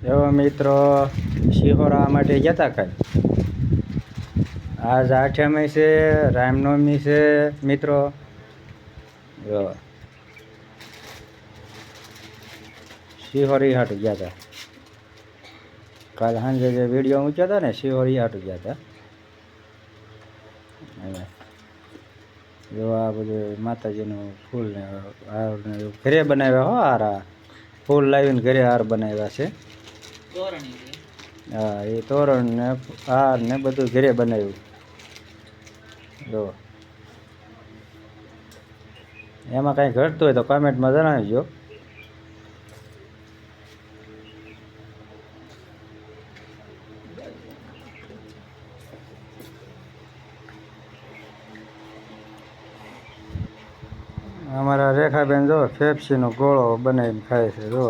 એવો મિત્રો શિહોરા માટે ગયા હતા કાંઈ આજ આઠમી છે રામનવમી છે મિત્રો જો શિહોરી હાટું ગયા હતા કાલ સાંજે જે વિડીયો મૂક્યા હતા ને શિહોરી હાટું ગયા હતા જો આ બધું માતાજીનું ફૂલ ને હાર ને ઘરે બનાવ્યા હો હાર ફૂલ લાવીને ઘરે હાર બનાવ્યા છે હા એ તોરણ ને હાર ને બધું ઘરે બનાવ્યું જો એમાં કાંઈ ઘટતું હોય તો કોમેન્ટમાં જણાવજો અમારા રેખાબેન જો ફેફસીનો ગોળો બનાવીને ખાય છે જો